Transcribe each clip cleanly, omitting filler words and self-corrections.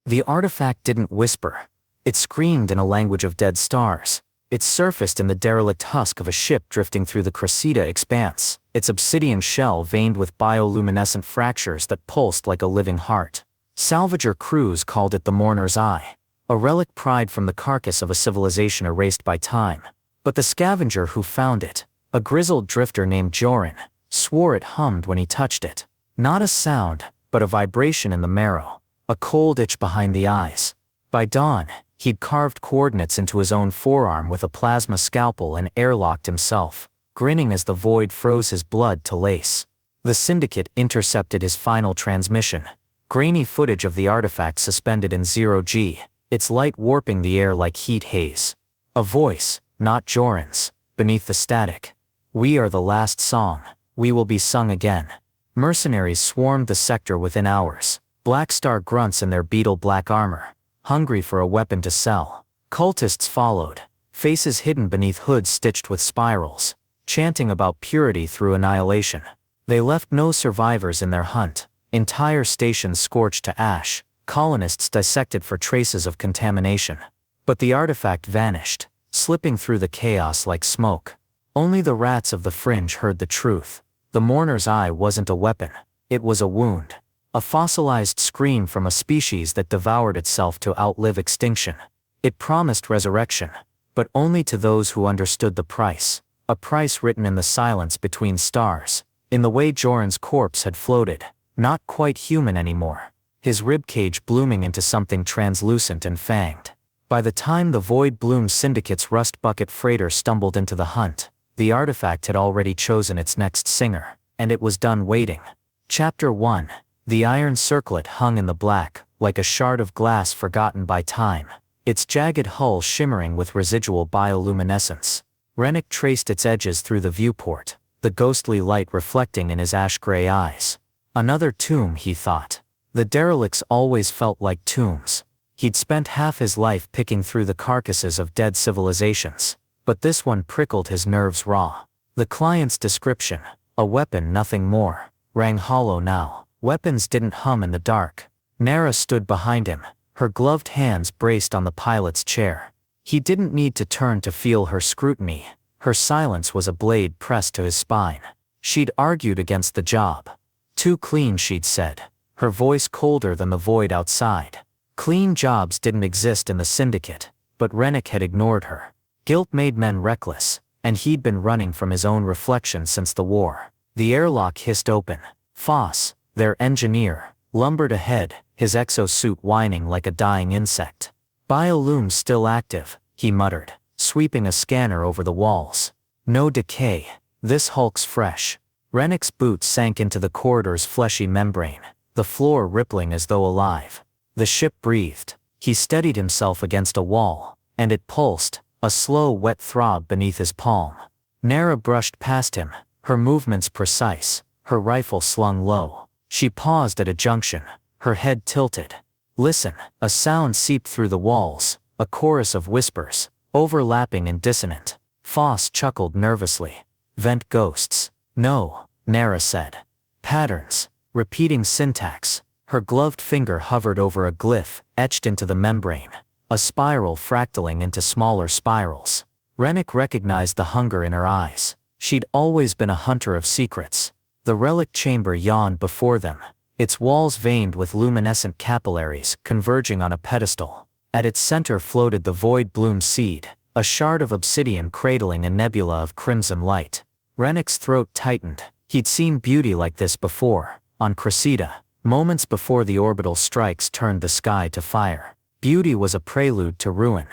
The artifact didn't whisper. It screamed in a language of dead stars. It surfaced in the derelict husk of a ship drifting through the Cressida expanse, its obsidian shell veined with bioluminescent fractures that pulsed like a living heart. Salvager crews called it the Mourner's Eye, a relic pried from the carcass of a civilization erased by time. But the scavenger who found it, a grizzled drifter named Joran, swore it hummed when he touched it. Not a sound, but a vibration in the marrow, a cold itch behind the eyes. By dawn, he'd carved coordinates into his own forearm with a plasma scalpel and airlocked himself, grinning as the void froze his blood to lace. The Syndicate intercepted his final transmission, grainy footage of the artifact suspended in 0G, its light warping the air like heat haze. A voice, not Joran's, beneath the static. "We are the last song. We will be sung again." Mercenaries swarmed the sector within hours, Black Star grunts in their beetle-black armor, hungry for a weapon to sell. Cultists followed, faces hidden beneath hoods stitched with spirals, chanting about purity through annihilation. They left no survivors in their hunt, entire stations scorched to ash, colonists dissected for traces of contamination. But the artifact vanished, slipping through the chaos like smoke. Only the rats of the fringe heard the truth. The Mourner's Eye wasn't a weapon, it was a wound. A fossilized scream from a species that devoured itself to outlive extinction. It promised resurrection, but only to those who understood the price. A price written in the silence between stars, in the way Joran's corpse had floated, not quite human anymore, his ribcage blooming into something translucent and fanged. By the time the Voidbloom Syndicate's rust bucket freighter stumbled into the hunt, the artifact had already chosen its next singer, and it was done waiting. Chapter 1. The iron circlet hung in the black, like a shard of glass forgotten by time, its jagged hull shimmering with residual bioluminescence. Rennick traced its edges through the viewport, the ghostly light reflecting in his ash-gray eyes. Another tomb, he thought. The derelicts always felt like tombs. He'd spent half his life picking through the carcasses of dead civilizations, but this one prickled his nerves raw. The client's description, a weapon nothing more, rang hollow now. Weapons didn't hum in the dark. Nara stood behind him, her gloved hands braced on the pilot's chair. He didn't need to turn to feel her scrutiny. Her silence was a blade pressed to his spine. She'd argued against the job. Too clean, she'd said, her voice colder than the void outside. Clean jobs didn't exist in the Syndicate, but Rennick had ignored her. Guilt made men reckless, and he'd been running from his own reflection since the war. The airlock hissed open. Foss, their engineer, lumbered ahead, his exosuit whining like a dying insect. "Biolume's still active," he muttered, sweeping a scanner over the walls. "No decay. This hulk's fresh." Rennick's boots sank into the corridor's fleshy membrane, the floor rippling as though alive. The ship breathed. He steadied himself against a wall, and it pulsed, a slow wet throb beneath his palm. Nara brushed past him, her movements precise, her rifle slung low. She paused at a junction, her head tilted. "Listen." A sound seeped through the walls, a chorus of whispers, overlapping and dissonant. Foss chuckled nervously. "Vent ghosts." "No," Nara said. "Patterns." Repeating syntax. Her gloved finger hovered over a glyph, etched into the membrane, a spiral fractaling into smaller spirals. Rennick recognized the hunger in her eyes. She'd always been a hunter of secrets. The relic chamber yawned before them, its walls veined with luminescent capillaries converging on a pedestal. At its center floated the Voidbloom seed, a shard of obsidian cradling a nebula of crimson light. Rennick's throat tightened. He'd seen beauty like this before, on Cressida, moments before the orbital strikes turned the sky to fire. Beauty was a prelude to ruin.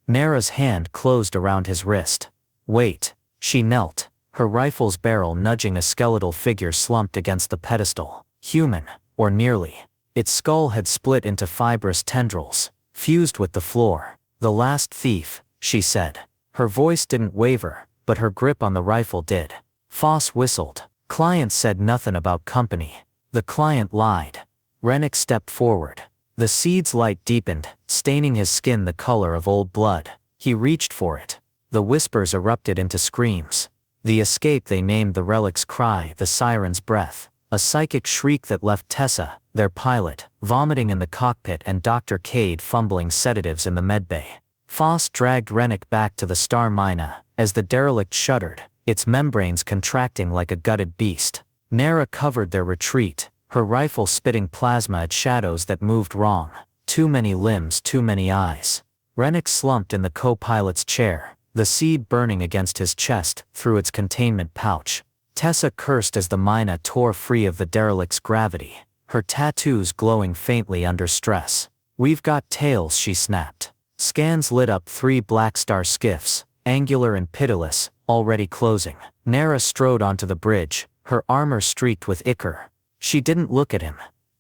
Nara's hand closed around his wrist. "Wait." She knelt, her rifle's barrel nudging a skeletal figure slumped against the pedestal. Human, or nearly. Its skull had split into fibrous tendrils, fused with the floor. "The last thief," she said. Her voice didn't waver, but her grip on the rifle did. Foss whistled. "Client said nothing about company." The client lied. Rennick stepped forward. The seed's light deepened, staining his skin the color of old blood. He reached for it. The whispers erupted into screams. The escape they named the relic's cry, the siren's breath, A psychic shriek that left Tessa, their pilot, vomiting in the cockpit and Dr. Cade fumbling sedatives in the medbay. Foss dragged Rennick back to the Star Mina, as the derelict shuddered, its membranes contracting like a gutted beast. Nara covered their retreat, her rifle spitting plasma at shadows that moved wrong. Too many limbs, too many eyes. Rennick slumped in the co-pilot's chair, the seed burning against his chest through its containment pouch. Tessa cursed as the Mina tore free of the derelict's gravity, her tattoos glowing faintly under stress. "We've got tails," she snapped. Scans lit up 3 Black Star skiffs, angular and pitiless, already closing. Nara strode onto the bridge, her armor streaked with ichor. She didn't look at him.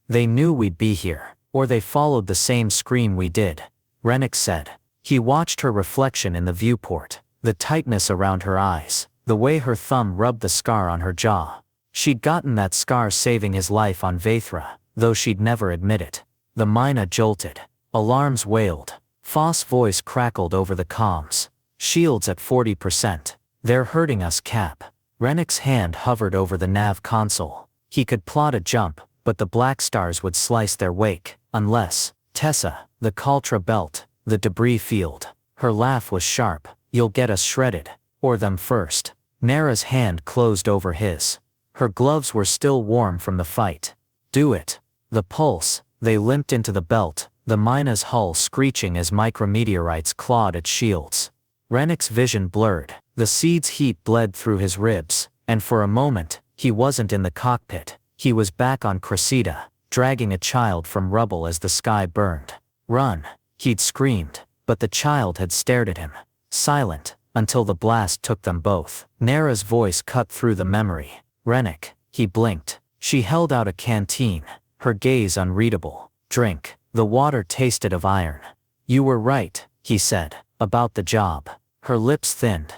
"They knew we'd be here, or they followed the same scream we did," Rennick said. He watched her reflection in the viewport, the tightness around her eyes, the way her thumb rubbed the scar on her jaw. She'd gotten that scar saving his life on Vaethra, though she'd never admit it. The Mina jolted. Alarms wailed. Foss' voice crackled over the comms. "Shields at 40%. They're hurting us, Cap." Rennick's hand hovered over the nav console. He could plot a jump, but the Black Stars would slice their wake, unless, Tessa, the Kaltra belt, the debris field. Her laugh was sharp. "You'll get us shredded. Or them first." Nara's hand closed over his. Her gloves were still warm from the fight. "Do it." The pulse. They limped into the belt, the Mina's hull screeching as micrometeorites clawed at shields. Rennick's vision blurred. The seed's heat bled through his ribs, and for a moment, he wasn't in the cockpit. He was back on Cressida, dragging a child from rubble as the sky burned. "Run!" He'd screamed, but the child had stared at him, silent, until the blast took them both. Nara's voice cut through the memory. "Rennick." He blinked. She held out a canteen, her gaze unreadable. "Drink." The water tasted of iron. "You were right," he said, "about the job." Her lips thinned.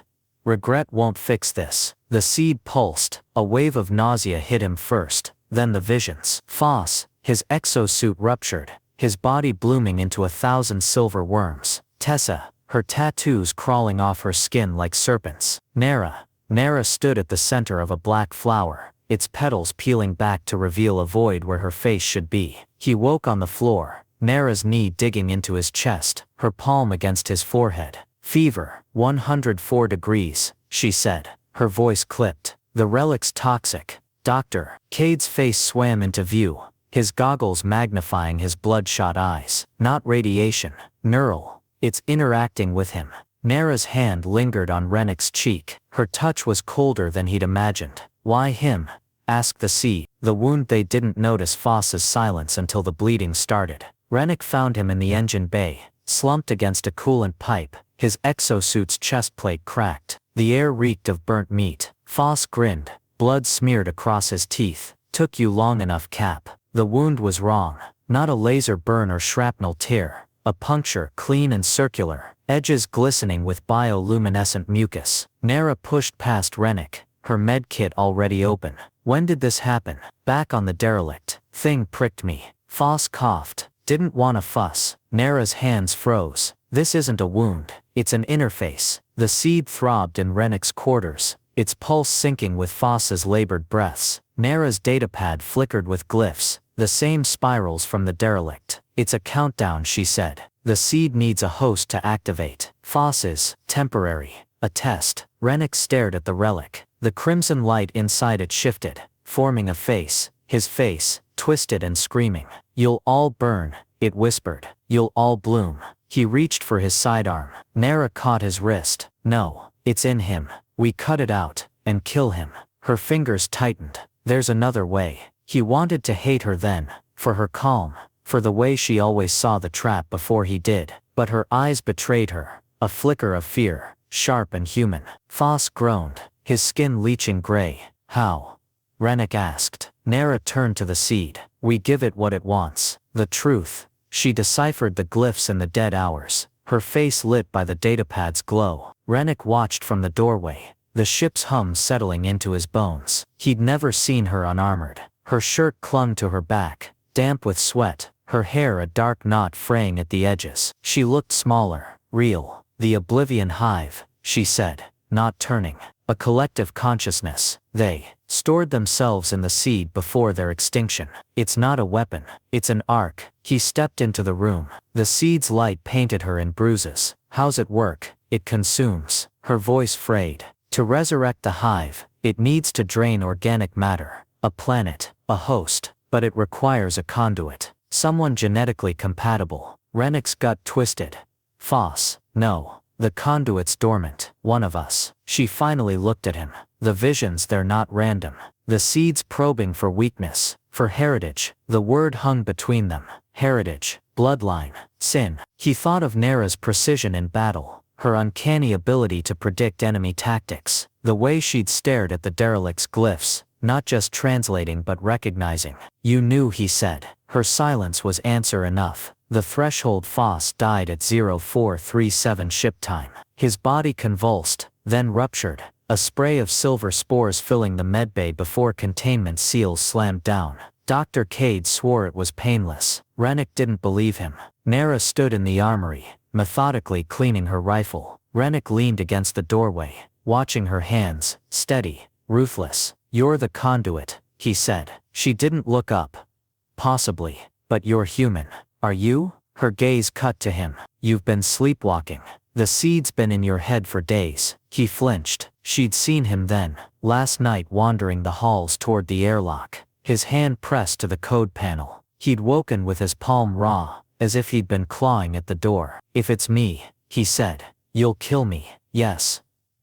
"Regret won't fix this." The seed pulsed, a wave of nausea hit him first, then the visions. Foss, his exosuit ruptured, his body blooming into 1,000 silver worms. Tessa, her tattoos crawling off her skin like serpents. Nara stood at the center of a black flower, its petals peeling back to reveal a void where her face should be. He woke on the floor, Nara's knee digging into his chest, her palm against his forehead. "Fever, 104 degrees, she said, her voice clipped. "The relic's toxic, Doctor." Cade's face swam into view, his goggles magnifying his bloodshot eyes. "Not radiation, neural. It's interacting with him." Nara's hand lingered on Rennick's cheek. Her touch was colder than he'd imagined. "Why him?" asked the sea. The wound. They didn't notice Foss's silence until the bleeding started. Rennick found him in the engine bay, slumped against a coolant pipe, his exosuit's chest plate cracked. The air reeked of burnt meat. Foss grinned, blood smeared across his teeth. "Took you long enough, Cap." The wound was wrong. Not a laser burn or shrapnel tear. A puncture, clean and circular, edges glistening with bioluminescent mucus. Nara pushed past Rennick, her med kit already open. "When did this happen?" "Back on the derelict. Thing pricked me." Foss coughed. "Didn't want to fuss." Nara's hands froze. "This isn't a wound, it's an interface." The seed throbbed in Rennick's quarters, its pulse syncing with Foss's labored breaths. Nara's datapad flickered with glyphs, the same spirals from the derelict. "It's a countdown," she said. "The seed needs a host to activate." Foss's, temporary. A test. Rennick stared at the relic. The crimson light inside it shifted, forming a face, his face, twisted and screaming. "You'll all burn," it whispered. "You'll all bloom." He reached for his sidearm. Nara caught his wrist. "No, it's in him. We cut it out, and kill him." Her fingers tightened. "There's another way." He wanted to hate her then, for her calm, for the way she always saw the trap before he did. But her eyes betrayed her, a flicker of fear, sharp and human. Foss groaned, his skin leaching gray. "How?" Rennick asked. Nara turned to the seed. "We give it what it wants. The truth." She deciphered the glyphs in the dead hours, her face lit by the datapad's glow. Rennick watched from the doorway, the ship's hum settling into his bones. He'd never seen her unarmored. Her shirt clung to her back, damp with sweat, her hair a dark knot fraying at the edges. She looked smaller, real. "The Oblivion Hive," she said, not turning. "A collective consciousness. They stored themselves in the seed before their extinction. It's not a weapon, it's an arc. He stepped into the room. The seed's light painted her in bruises. How's it work? It consumes. Her voice frayed. To resurrect the hive, it needs to drain organic matter. A planet, a host, but it requires a conduit. Someone genetically compatible. Rennick's gut twisted. Foss, no. The conduit's dormant. One of us. She finally looked at him. The visions, they're not random. The seed's probing for weakness, for heritage. The word hung between them. Heritage, bloodline, sin. He thought of Nera's precision in battle, her uncanny ability to predict enemy tactics, the way she'd stared at the derelict's glyphs, not just translating but recognizing. You knew, he said. Her silence was answer enough. The threshold. Foss died at 0437 ship time. His body convulsed, then ruptured, a spray of silver spores filling the medbay before containment seals slammed down. Dr. Cade swore it was painless. Rennick didn't believe him. Nera stood in the armory, methodically cleaning her rifle. Rennick leaned against the doorway, watching her hands, steady, ruthless. You're the conduit, he said. She didn't look up. Possibly, but you're human. Are you? Her gaze cut to him. You've been sleepwalking. The seed's been in your head for days. He flinched. She'd seen him then, last night, wandering the halls toward the airlock. His hand pressed to the code panel. He'd woken with his palm raw, as if he'd been clawing at the door. If it's me, he said, you'll kill me. Yes.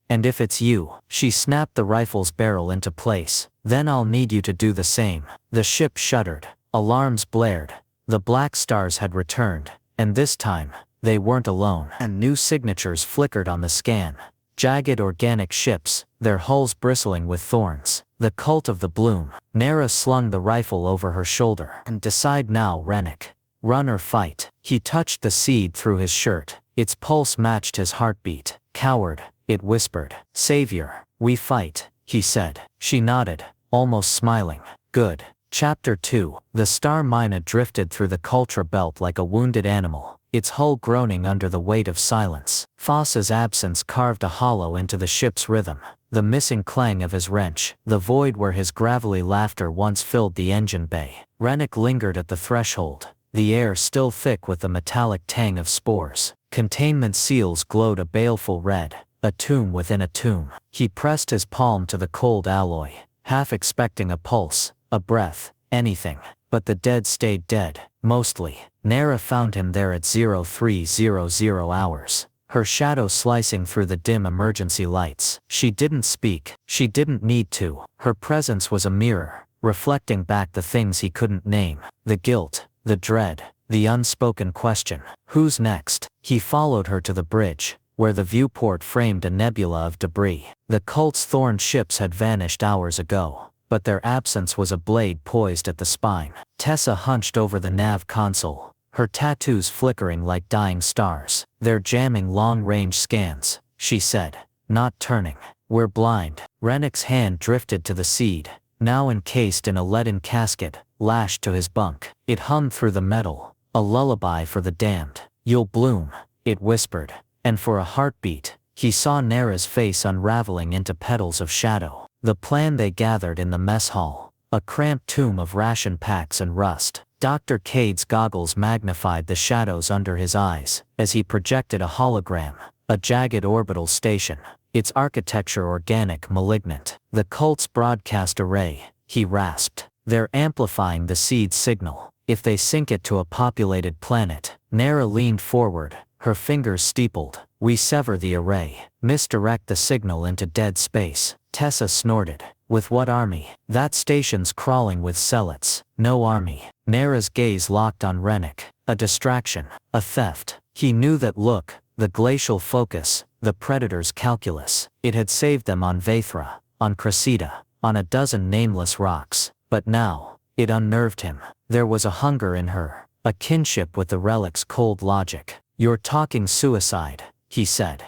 And if it's you, she snapped the rifle's barrel into place. Then I'll need you to do the same. The ship shuddered. Alarms blared. The black stars had returned, and this time, they weren't alone. And new signatures flickered on the scan. Jagged organic ships, their hulls bristling with thorns. The cult of the bloom. Nera slung the rifle over her shoulder. And decide now, Rennick. Run or fight. He touched the seed through his shirt. Its pulse matched his heartbeat. Coward, it whispered. Savior, we fight, he said. She nodded, almost smiling. Good. Chapter 2. The Star Mina drifted through the Cultra belt like a wounded animal, its hull groaning under the weight of silence. Foss's absence carved a hollow into the ship's rhythm. The missing clang of his wrench, the void where his gravelly laughter once filled the engine bay. Rennick lingered at the threshold, the air still thick with the metallic tang of spores. Containment seals glowed a baleful red, a tomb within a tomb. He pressed his palm to the cold alloy, half expecting a pulse, a breath, anything. But the dead stayed dead, mostly. Nera found him there at 0300 hours. Her shadow slicing through the dim emergency lights. She didn't speak. She didn't need to. Her presence was a mirror, reflecting back the things he couldn't name. The guilt, the dread, the unspoken question. Who's next? He followed her to the bridge, where the viewport framed a nebula of debris. The cult's thorn ships had vanished hours ago, but their absence was a blade poised at the spine. Tessa hunched over the nav console, her tattoos flickering like dying stars. They're jamming long-range scans, she said, not turning. We're blind. Rennick's hand drifted to the seed, now encased in a leaden casket, lashed to his bunk. It hummed through the metal, a lullaby for the damned. You'll bloom, it whispered, and for a heartbeat, he saw Nera's face unraveling into petals of shadow. The plan they gathered in the mess hall, a cramped tomb of ration packs and rust. Dr. Cade's goggles magnified the shadows under his eyes, as he projected a hologram, a jagged orbital station, its architecture organic, malignant. The cult's broadcast array, he rasped. They're amplifying the seed signal. If they sync it to a populated planet. Nera leaned forward, her fingers steepled. We sever the array, misdirect the signal into dead space. Tessa snorted. With what army? That station's crawling with zealots. No army. Nera's gaze locked on Rennick. A distraction. A theft. He knew that look, the glacial focus, the predator's calculus. It had saved them on Vaethra, on Cressida, on a dozen nameless rocks. But now, it unnerved him. There was a hunger in her, a kinship with the relic's cold logic. You're talking suicide, he said.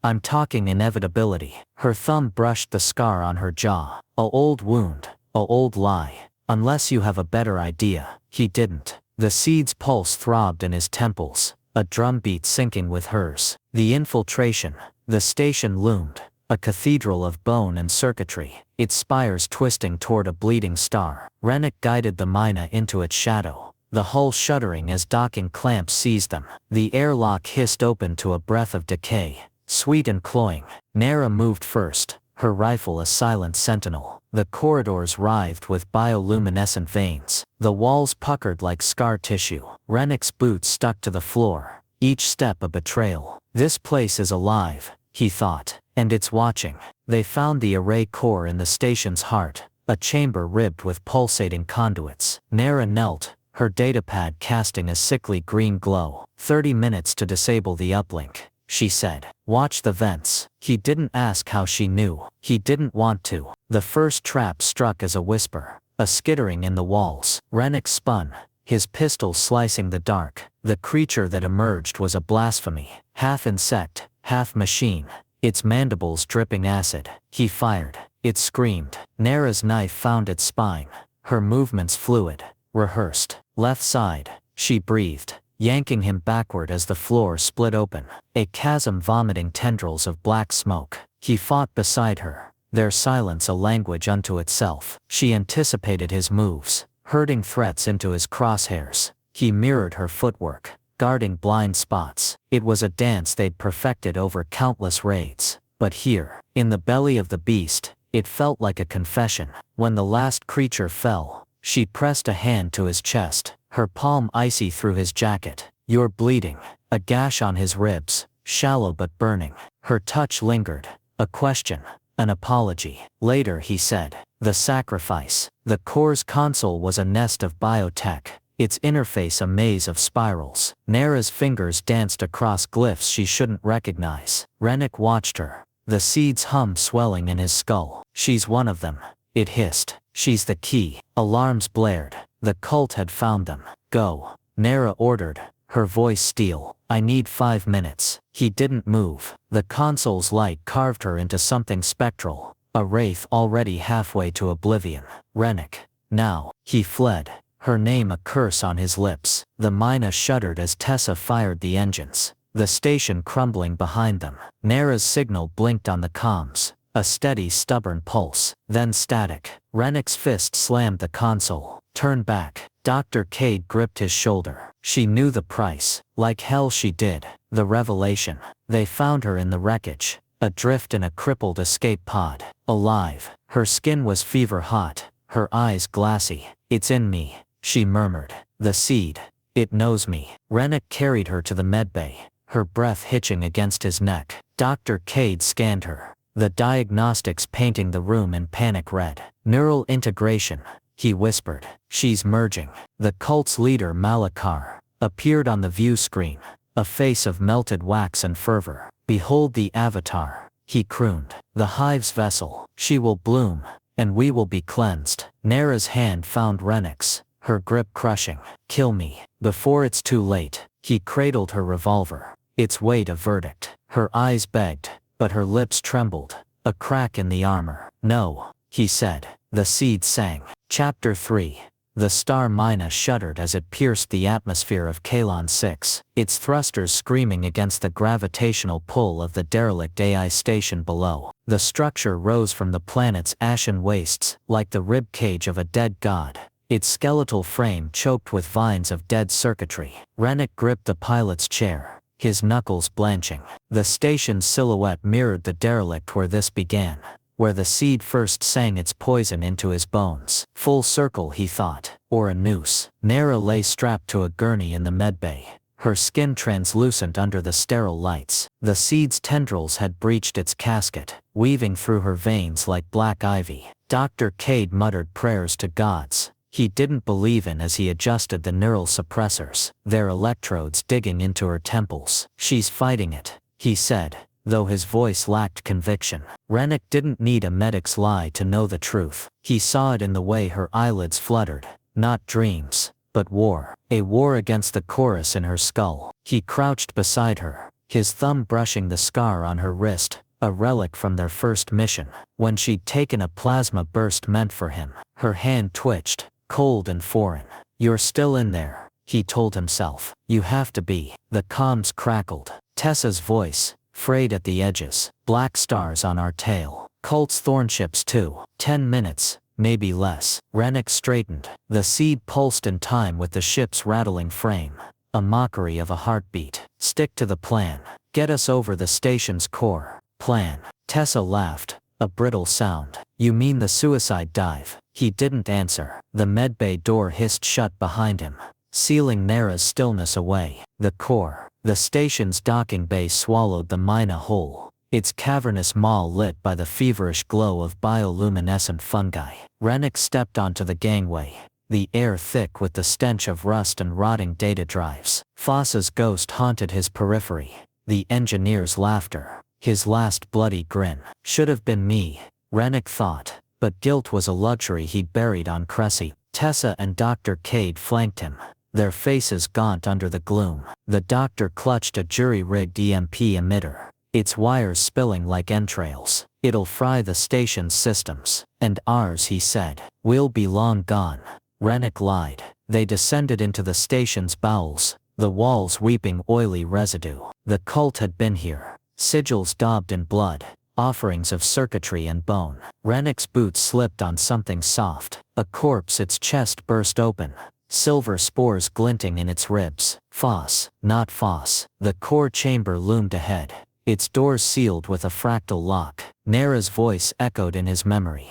I'm talking inevitability. Her thumb brushed the scar on her jaw. A old wound, a old lie. Unless you have a better idea. He didn't. The seed's pulse throbbed in his temples, a drumbeat syncing with hers. The infiltration, the station loomed, a cathedral of bone and circuitry. its spires twisting toward a bleeding star. Rennick guided the mina into its shadow, the hull shuddering as docking clamps seized them. The airlock hissed open to a breath of decay, sweet and cloying. Nara moved first, her rifle a silent sentinel. The corridors writhed with bioluminescent veins. The walls puckered like scar tissue. Rennick's boots stuck to the floor, each step a betrayal. This place is alive, he thought, and it's watching. They found the array core in the station's heart, a chamber ribbed with pulsating conduits. Nara knelt, her datapad casting a sickly green glow. 30 minutes to disable the uplink, she said. Watch the vents. He didn't ask how she knew. He didn't want to. The first trap struck as a whisper, a skittering in the walls. Rennick spun, his pistol slicing the dark. The creature that emerged was a blasphemy, half insect, half machine, its mandibles dripping acid. He fired. It screamed. Nara's knife found its spine, her movements fluid, rehearsed. Left side, she breathed, yanking him backward as the floor split open, a chasm vomiting tendrils of black smoke. He fought beside her, their silence a language unto itself. She anticipated his moves, herding threats into his crosshairs. He mirrored her footwork, guarding blind spots. It was a dance they'd perfected over countless raids. But here, in the belly of the beast, it felt like a confession. When the last creature fell, she pressed a hand to his chest, her palm icy through his jacket. You're bleeding. A gash on his ribs, shallow but burning. Her touch lingered, a question, an apology. Later he said, the sacrifice. The core's console was a nest of biotech, its interface a maze of spirals. Nara's fingers danced across glyphs she shouldn't recognize. Rennick watched her, the seeds hum swelling in his skull. She's one of them, it hissed. She's the key. Alarms blared. The cult had found them. Go, Nara ordered, her voice steel. I need 5 minutes. He didn't move. The console's light carved her into something spectral, a wraith already halfway to oblivion. Rennick. Now. He fled, her name a curse on his lips. The mina shuddered as Tessa fired the engines, the station crumbling behind them. Nara's signal blinked on the comms, a steady stubborn pulse, then static. Rennick's fist slammed the console. Turn back. Dr. Cade gripped his shoulder. She knew the price. Like hell she did. The revelation. They found her in the wreckage, adrift in a crippled escape pod. Alive. Her skin was fever hot, her eyes glassy. It's in me, she murmured. The seed. It knows me. Rennick carried her to the medbay, her breath hitching against his neck. Dr. Cade scanned her, the diagnostics painting the room in panic red. Neural integration, he whispered. She's merging. The cult's leader Malakar appeared on the view screen, a face of melted wax and fervor. Behold the avatar, he crooned. The hive's vessel. She will bloom, and we will be cleansed. Nara's hand found Rennick's, her grip crushing. Kill me, before it's too late. He cradled her revolver, its weight a verdict. Her eyes begged, but her lips trembled, a crack in the armor. No, he said. The seed sang. Chapter 3. The star mina shuddered as it pierced the atmosphere of Kalon 6, its thrusters screaming against the gravitational pull of the derelict AI station below. The structure rose from the planet's ashen wastes, like the rib cage of a dead god, its skeletal frame choked with vines of dead circuitry. Rennick gripped the pilot's chair, his knuckles blanching. The station's silhouette mirrored the derelict where this began, where the seed first sang its poison into his bones. Full circle, he thought, or a noose. Nara lay strapped to a gurney in the medbay, her skin translucent under the sterile lights. The seed's tendrils had breached its casket, weaving through her veins like black ivy. Dr. Cade muttered prayers to gods he didn't believe in as he adjusted the neural suppressors, their electrodes digging into her temples. She's fighting it, he said, though his voice lacked conviction. Rennick didn't need a medic's lie to know the truth. He saw it in the way her eyelids fluttered. Not dreams, but war. A war against the chorus in her skull. He crouched beside her, his thumb brushing the scar on her wrist, a relic from their first mission, when she'd taken a plasma burst meant for him. Her hand twitched, cold and foreign. You're still in there, he told himself. You have to be. The comms crackled. Tessa's voice, frayed at the edges. Black stars on our tail. Cult's thornships too. 10 minutes, maybe less. Rennick straightened. The seed pulsed in time with the ship's rattling frame. A mockery of a heartbeat. Stick to the plan. Get us over the station's core. Plan. Tessa laughed. A brittle sound. You mean the suicide dive? He didn't answer. The medbay door hissed shut behind him, sealing Nara's stillness away. The core. The station's docking bay swallowed the mina whole, its cavernous maw lit by the feverish glow of bioluminescent fungi. Rennick stepped onto the gangway, the air thick with the stench of rust and rotting data drives. Foss's ghost haunted his periphery. The engineer's laughter. His last bloody grin. Should have been me, Rennick thought, but guilt was a luxury he'd buried on Cressy. Tessa and Dr. Cade flanked him, their faces gaunt under the gloom. The doctor clutched a jury-rigged EMP emitter, its wires spilling like entrails. It'll fry the station's systems. And ours, he said. We'll be long gone. Rennick lied. They descended into the station's bowels, the walls weeping oily residue. The cult had been here. Sigils daubed in blood, offerings of circuitry and bone. Rennick's boots slipped on something soft. A corpse, its chest burst open, silver spores glinting in its ribs. Foss, not Foss. The core chamber loomed ahead, its doors sealed with a fractal lock. Nara's voice echoed in his memory.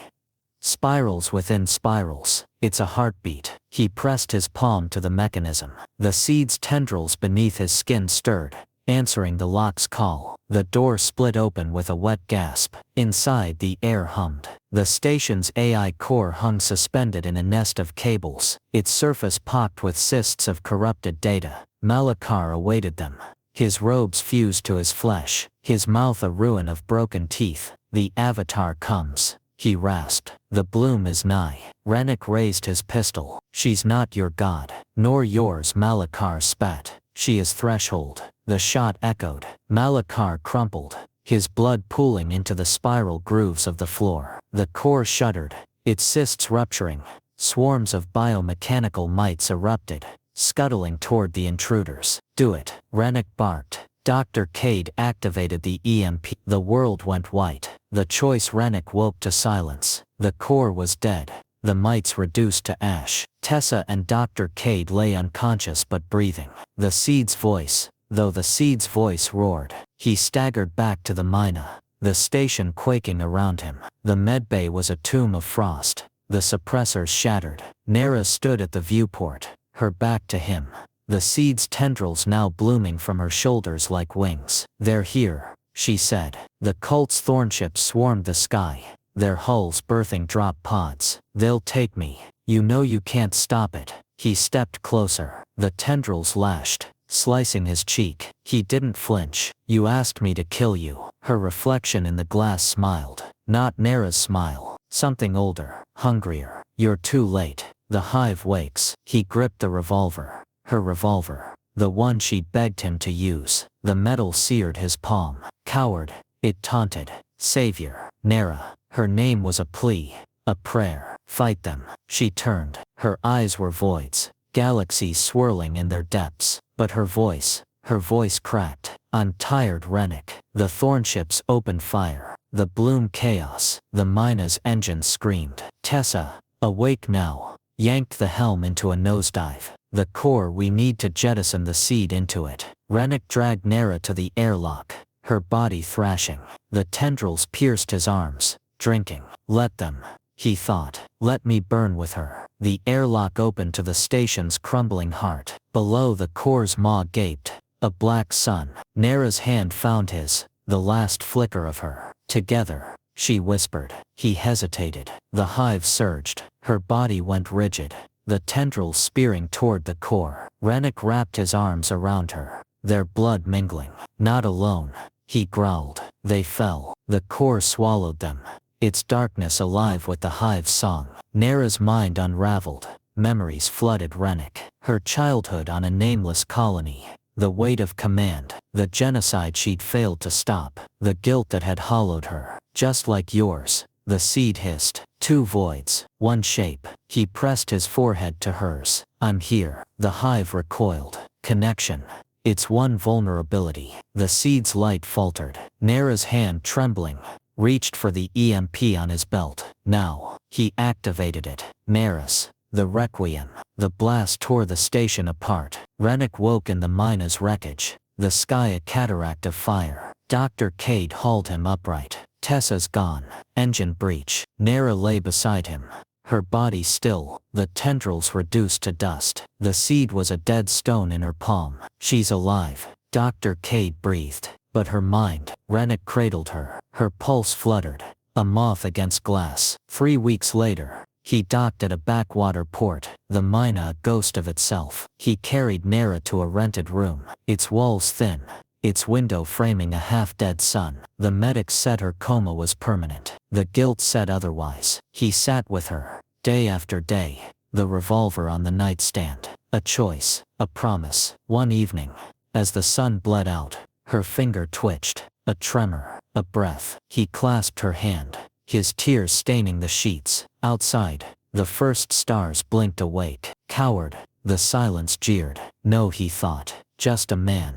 Spirals within spirals. It's a heartbeat. He pressed his palm to the mechanism. The seed's tendrils beneath his skin stirred, answering the lock's call. The door split open with a wet gasp. Inside, the air hummed. The station's AI core hung suspended in a nest of cables, its surface pocked with cysts of corrupted data. Malakar awaited them, his robes fused to his flesh, his mouth a ruin of broken teeth. The avatar comes, he rasped. The bloom is nigh. Rennick raised his pistol. She's not your god, nor yours, Malakar spat. She is threshold. The shot echoed. Malakar crumpled, his blood pooling into the spiral grooves of the floor. The core shuddered, its cysts rupturing. Swarms of biomechanical mites erupted, scuttling toward the intruders. Do it, Rennick barked. Dr. Cade activated the EMP. The world went white. The choice. Rennick woke to silence. The core was dead, the mites reduced to ash. Tessa and Dr. Cade lay unconscious but breathing. The seed's voice, though the seed's voice roared. He staggered back to the mina, the station quaking around him. The medbay was a tomb of frost, the suppressors shattered. Nara stood at the viewport, her back to him, the seed's tendrils now blooming from her shoulders like wings. They're here, she said. The cult's thornships swarmed the sky, their hulls birthing drop pods. They'll take me. You know you can't stop it. He stepped closer. The tendrils lashed, slicing his cheek. He didn't flinch. You asked me to kill you. Her reflection in the glass smiled. Not Nara's smile. Something older, hungrier. You're too late. The hive wakes. He gripped the revolver. Her revolver. The one she'd begged him to use. The metal seared his palm. Coward, it taunted. Savior. Nara. Her name was a plea, a prayer. Fight them. She turned. Her eyes were voids, galaxies swirling in their depths. But her voice cracked. I'm tired, Rennick. The thornships opened fire. The bloom chaos. The mina's engines screamed. Tessa, awake now. Yanked the helm into a nosedive. The core. We need to jettison the seed into it. Rennick dragged Nara to the airlock, her body thrashing. The tendrils pierced his arms. Drinking. Let them, he thought. Let me burn with her. The airlock opened to the station's crumbling heart. Below, the core's maw gaped, a black sun. Nara's hand found his, the last flicker of her. Together, she whispered. He hesitated. The hive surged. Her body went rigid, the tendrils spearing toward the core. Rennick wrapped his arms around her, their blood mingling. Not alone, he growled. They fell. The core swallowed them, its darkness alive with the hive's song. Nara's mind unraveled. Memories flooded Rennick. Her childhood on a nameless colony. The weight of command. The genocide she'd failed to stop. The guilt that had hollowed her. Just like yours. The seed hissed. Two voids, one shape. He pressed his forehead to hers. I'm here. The hive recoiled. Connection. Its one vulnerability. The seed's light faltered. Nara's hand trembling. reached for the EMP on his belt. Now, he activated it. Maris, the Requiem. The blast tore the station apart. Rennick woke in the mine's wreckage, the sky a cataract of fire. Dr. Cade hauled him upright. Tessa's gone. Engine breach. Nara lay beside him, her body still, the tendrils reduced to dust. The seed was a dead stone in her palm. She's alive, Dr. Cade breathed. But her mind, Rennick cradled her. Her pulse fluttered, a moth against glass. 3 weeks later, he docked at a backwater port, the mine a ghost of itself. He carried Nara to a rented room, its walls thin, its window framing a half-dead sun. The medics said her coma was permanent. The guilt said otherwise. He sat with her, day after day, the revolver on the nightstand. A choice, a promise. One evening, as the sun bled out, her finger twitched, a tremor, a breath. He clasped her hand, his tears staining the sheets. Outside, the first stars blinked awake. Coward, the silence jeered. No, he thought, just a man.